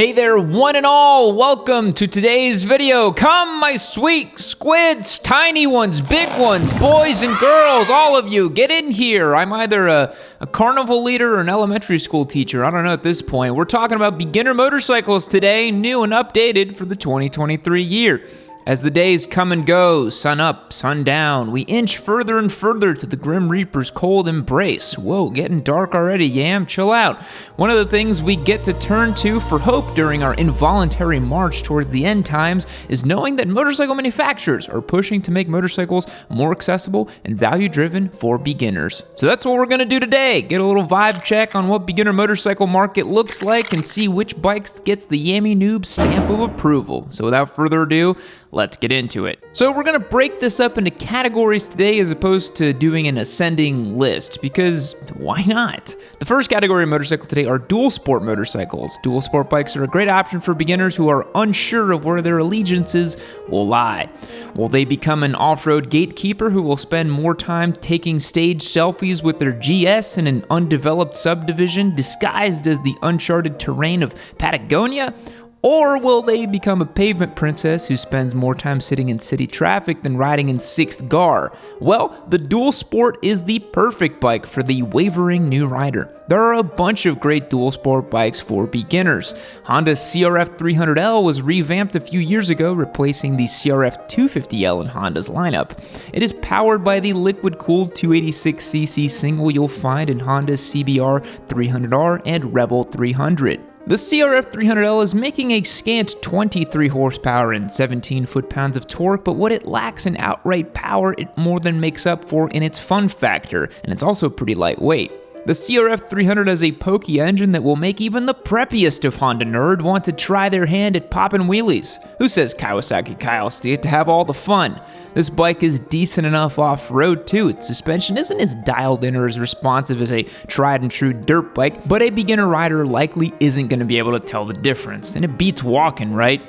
Hey there, one and all, welcome to today's video. Come, my sweet squids, tiny ones, big ones, boys and girls, all of you, get in here. I'm either a carnival leader or an elementary school teacher, I don't know at this point. We're talking about beginner motorcycles today, new and updated for the 2023 year. As the days come and go, sun up, sun down, we inch further and further to the Grim Reaper's cold embrace. Whoa, getting dark already, Yam, chill out. One of the things we get to turn to for hope during our involuntary march towards the end times is knowing that motorcycle manufacturers are pushing to make motorcycles more accessible and value-driven for beginners. So that's what we're gonna do today, get a little vibe check on what beginner motorcycle market looks like and see which bikes gets the Yammy Noob stamp of approval. So without further ado, let's get into it. So we're gonna break this up into categories today as opposed to doing an ascending list, because why not? The first category of motorcycle today are dual sport motorcycles. Dual sport bikes are a great option for beginners who are unsure of where their allegiances will lie. Will they become an off-road gatekeeper who will spend more time taking stage selfies with their GS in an undeveloped subdivision disguised as the uncharted terrain of Patagonia? Or will they become a pavement princess who spends more time sitting in city traffic than riding in 6th GAR? Well, the Dual Sport is the perfect bike for the wavering new rider. There are a bunch of great dual sport bikes for beginners. Honda's CRF 300L was revamped a few years ago, replacing the CRF 250L in Honda's lineup. It is powered by the liquid-cooled 286cc single you'll find in Honda's CBR 300R and Rebel 300. The CRF 300L is making a scant 23 horsepower and 17 foot-pounds of torque, but what it lacks in outright power, it more than makes up for in its fun factor, and it's also pretty lightweight. The CRF 300 has a pokey engine that will make even the preppiest of Honda nerd want to try their hand at popping wheelies. Who says Kawasaki Kyle Steed to have all the fun? This bike is decent enough off-road too. Its suspension isn't as dialed in or as responsive as a tried and true dirt bike, but a beginner rider likely isn't going to be able to tell the difference, and it beats walking, right?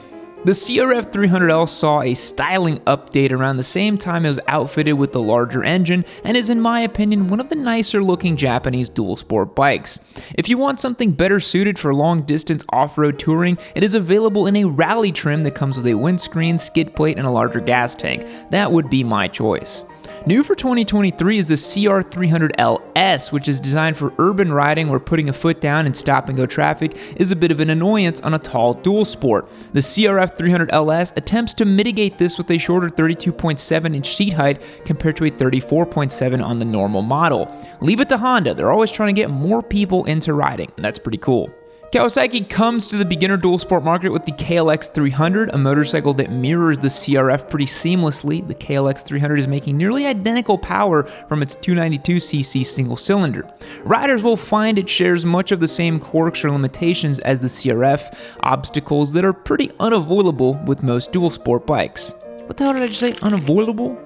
The CRF 300L saw a styling update around the same time it was outfitted with the larger engine and is, in my opinion, one of the nicer looking Japanese dual sport bikes. If you want something better suited for long distance off-road touring, it is available in a rally trim that comes with a windscreen, skid plate, and a larger gas tank. That would be my choice. New for 2023 is the CR300LS, which is designed for urban riding where putting a foot down in stop-and-go traffic is a bit of an annoyance on a tall dual sport. The CRF300LS attempts to mitigate this with a shorter 32.7-inch seat height compared to a 34.7 on the normal model. Leave it to Honda, they're always trying to get more people into riding, and that's pretty cool. Kawasaki comes to the beginner dual sport market with the KLX 300, a motorcycle that mirrors the CRF pretty seamlessly. The KLX 300 is making nearly identical power from its 292cc single cylinder. Riders will find it shares much of the same quirks or limitations as the CRF, obstacles that are pretty unavoidable with most dual sport bikes. What the hell did I just say? Unavoidable?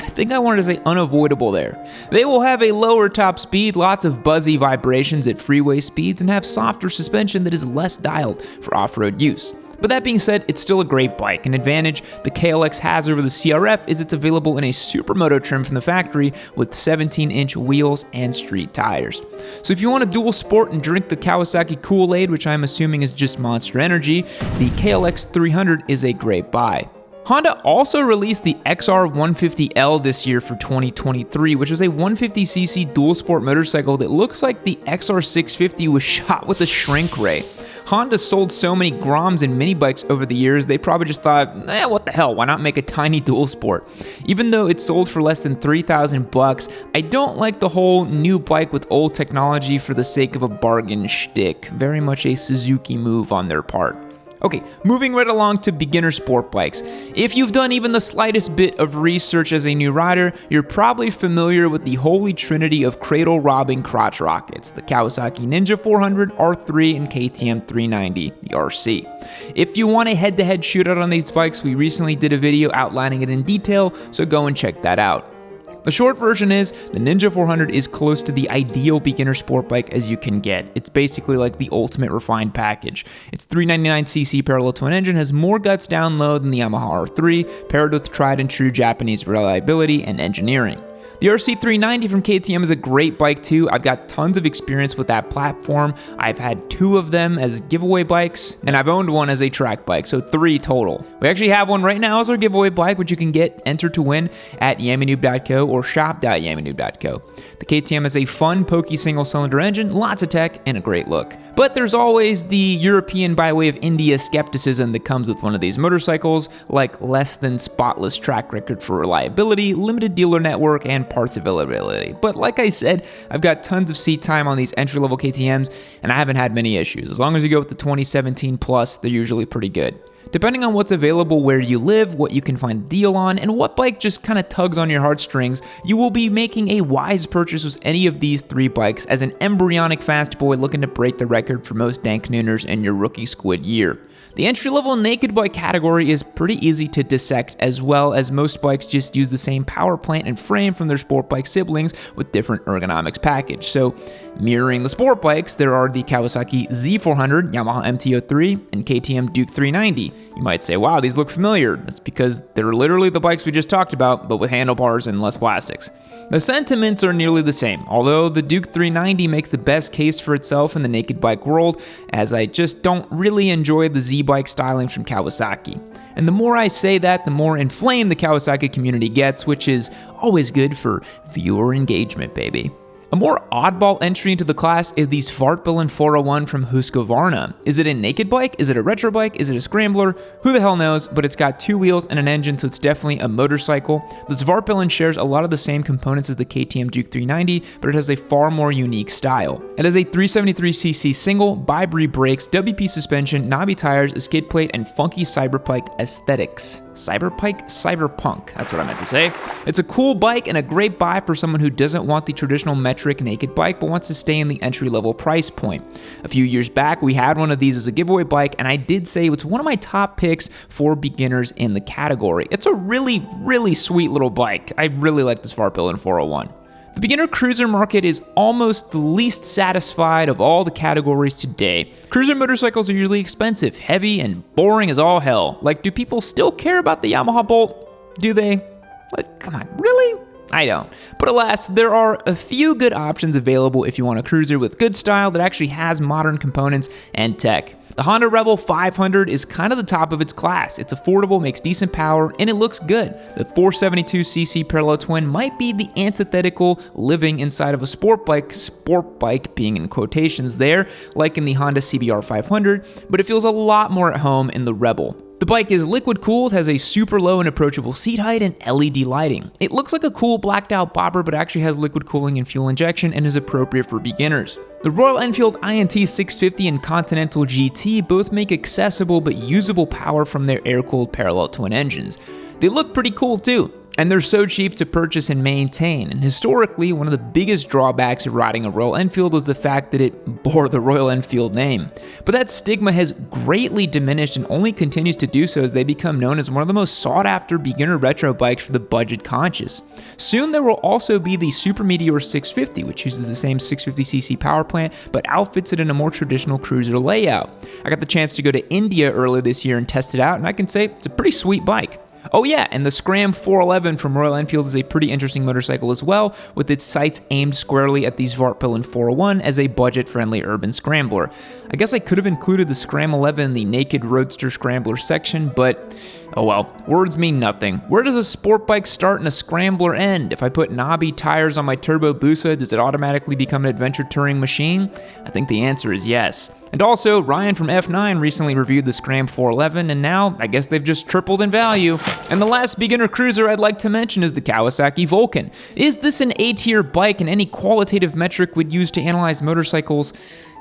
I think I wanted to say unavoidable there. They will have a lower top speed, lots of buzzy vibrations at freeway speeds, and have softer suspension that is less dialed for off-road use. But that being said, it's still a great bike. An advantage the KLX has over the CRF is it's available in a Supermoto trim from the factory with 17-inch wheels and street tires. So if you want a dual sport and drink the Kawasaki Kool-Aid, which I'm assuming is just Monster Energy, the KLX 300 is a great buy. Honda also released the XR150L this year for 2023, which is a 150cc dual sport motorcycle that looks like the XR650 was shot with a shrink ray. Honda sold so many Groms and mini bikes over the years, they probably just thought, what the hell, why not make a tiny dual sport? Even though it sold for less than $3,000, I don't like the whole new bike with old technology for the sake of a bargain shtick. Very much a Suzuki move on their part. Okay, moving right along to beginner sport bikes. If you've done even the slightest bit of research as a new rider, you're probably familiar with the holy trinity of cradle-robbing crotch rockets, the Kawasaki Ninja 400, R3, and KTM 390, the RC. If you want a head-to-head shootout on these bikes, we recently did a video outlining it in detail, so go and check that out. The short version is, the Ninja 400 is close to the ideal beginner sport bike as you can get. It's basically like the ultimate refined package. Its 399cc parallel twin engine has more guts down low than the Yamaha R3, paired with tried and true Japanese reliability and engineering. The RC390 from KTM is a great bike too. I've got tons of experience with that platform. I've had 2 of them as giveaway bikes, and I've owned one as a track bike, so 3 total. We actually have one right now as our giveaway bike, which you can get entered to win at yammynoob.co or shop.yammynoob.co. The KTM is a fun, pokey single-cylinder engine, lots of tech, and a great look. But there's always the European by way of India skepticism that comes with one of these motorcycles, like less than spotless track record for reliability, limited dealer network, and parts availability. But like I said, I've got tons of seat time on these entry-level KTMs, and I haven't had many issues. As long as you go with the 2017 Plus, they're usually pretty good. Depending on what's available where you live, what you can find a deal on, and what bike just kind of tugs on your heartstrings, you will be making a wise purchase with any of these 3 bikes as an embryonic fast boy looking to break the record for most dank nooners in your rookie squid year. The entry-level naked bike category is pretty easy to dissect, as well as most bikes just use the same power plant and frame from their sport bike siblings with different ergonomics package. So, mirroring the sport bikes, there are the Kawasaki Z400, Yamaha MT-03, and KTM Duke 390. You might say, wow, these look familiar. That's because they're literally the bikes we just talked about, but with handlebars and less plastics. The sentiments are nearly the same, although the Duke 390 makes the best case for itself in the naked bike world, as I just don't really enjoy the Z-bike styling from Kawasaki. And the more I say that, the more inflamed the Kawasaki community gets, which is always good for viewer engagement, baby. A more oddball entry into the class is the Svartbilen 401 from Husqvarna. Is it a naked bike? Is it a retro bike? Is it a scrambler? Who the hell knows, but it's got 2 wheels and an engine, so it's definitely a motorcycle. The Svartbilen shares a lot of the same components as the KTM Duke 390, but it has a far more unique style. It has a 373cc single, bi-bree brakes, WP suspension, knobby tires, a skid plate, and funky cyberpunk aesthetics. Cyberpunk, that's what I meant to say. It's a cool bike and a great buy for someone who doesn't want the traditional metric naked bike but wants to stay in the entry-level price point. A few years back, we had one of these as a giveaway bike, and I did say it's one of my top picks for beginners in the category. It's a really, really sweet little bike. I really like this Svartbilen 401. The beginner cruiser market is almost the least satisfied of all the categories today. Cruiser motorcycles are usually expensive, heavy, and boring as all hell. Like, do people still care about the Yamaha Bolt? Do they? Like, come on, really? I don't. But alas, there are a few good options available if you want a cruiser with good style that actually has modern components and tech. The Honda Rebel 500 is kind of the top of its class. It's affordable, makes decent power, and it looks good. The 472cc parallel twin might be the antithetical living inside of a sport bike being in quotations there, like in the Honda CBR 500, but it feels a lot more at home in the Rebel. The bike is liquid cooled, has a super low and approachable seat height, and LED lighting. It looks like a cool blacked out bobber, but actually has liquid cooling and fuel injection and is appropriate for beginners. The Royal Enfield INT 650 and Continental GT both make accessible but usable power from their air-cooled parallel twin engines. They look pretty cool too. And they're so cheap to purchase and maintain. And historically, one of the biggest drawbacks of riding a Royal Enfield was the fact that it bore the Royal Enfield name. But that stigma has greatly diminished and only continues to do so as they become known as one of the most sought-after beginner retro bikes for the budget conscious. Soon there will also be the Super Meteor 650, which uses the same 650cc power plant, but outfits it in a more traditional cruiser layout. I got the chance to go to India earlier this year and test it out, and I can say it's a pretty sweet bike. Oh yeah, and the Scram 411 from Royal Enfield is a pretty interesting motorcycle as well, with its sights aimed squarely at the Svartbilen 401 as a budget-friendly urban scrambler. I guess I could have included the Scram 11 in the naked roadster scrambler section, but oh well, words mean nothing. Where does a sport bike start and a scrambler end? If I put knobby tires on my Turbo Busa, does it automatically become an adventure touring machine? I think the answer is yes. And also, Ryan from F9 recently reviewed the Scram 411, and now I guess they've just tripled in value. And the last beginner cruiser I'd like to mention is the Kawasaki Vulcan. Is this an A-tier bike and any qualitative metric would use to analyze motorcycles?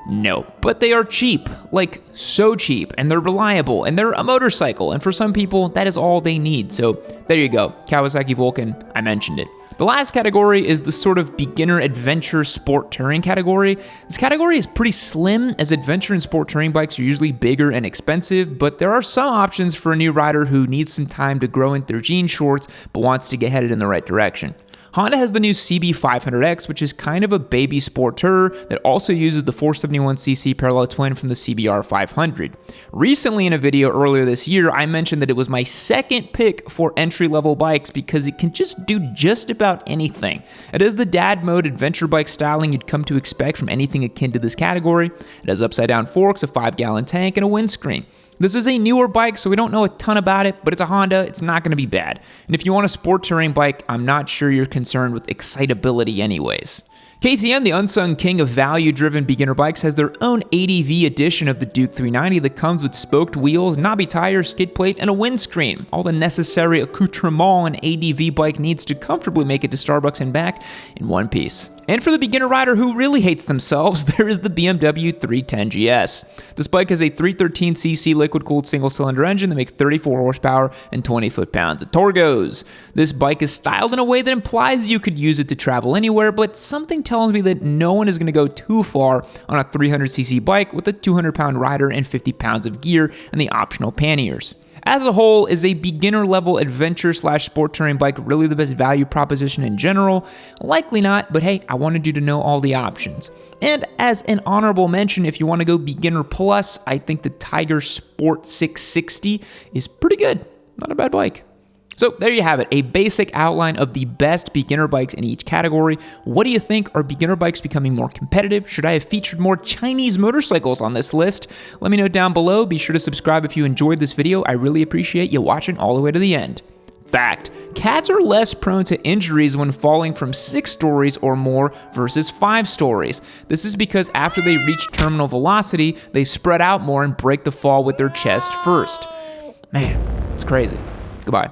No, but they are cheap, like so cheap, and they're reliable, and they're a motorcycle, and for some people, that is all they need. So there you go, Kawasaki Vulcan, I mentioned it. The last category is the sort of beginner adventure sport touring category. This category is pretty slim, as adventure and sport touring bikes are usually bigger and expensive, but there are some options for a new rider who needs some time to grow into their jean shorts but wants to get headed in the right direction. Honda has the new CB500X, which is kind of a baby sport tourer that also uses the 471cc parallel twin from the CBR 500. Recently in a video earlier this year, I mentioned that it was my second pick for entry-level bikes because it can just do just about anything. It has the dad mode adventure bike styling you'd come to expect from anything akin to this category. It has upside-down forks, a 5-gallon tank, and a windscreen. This is a newer bike, so we don't know a ton about it, but it's a Honda. It's not going to be bad. And if you want a sport touring bike, I'm not sure you're concerned with excitability anyways. KTM, the unsung king of value-driven beginner bikes, has their own ADV edition of the Duke 390 that comes with spoked wheels, knobby tires, skid plate, and a windscreen. All the necessary accoutrement an ADV bike needs to comfortably make it to Starbucks and back in one piece. And for the beginner rider who really hates themselves, there is the BMW 310 GS. This bike has a 313cc liquid-cooled single-cylinder engine that makes 34 horsepower and 20 foot-pounds of torgos. This bike is styled in a way that implies you could use it to travel anywhere, but something tells me that no one is going to go too far on a 300cc bike with a 200-pound rider and 50 pounds of gear and the optional panniers. As a whole, is a beginner-level adventure/sport touring bike really the best value proposition in general? Likely not, but hey, I wanted you to know all the options. And as an honorable mention, if you want to go beginner plus, I think the Tiger Sport 660 is pretty good. Not a bad bike. So there you have it, a basic outline of the best beginner bikes in each category. What do you think? Are beginner bikes becoming more competitive? Should I have featured more Chinese motorcycles on this list? Let me know down below. Be sure to subscribe if you enjoyed this video. I really appreciate you watching all the way to the end. Fact, cats are less prone to injuries when falling from 6 stories or more versus 5 stories. This is because after they reach terminal velocity, they spread out more and break the fall with their chest first. Man, it's crazy. Goodbye.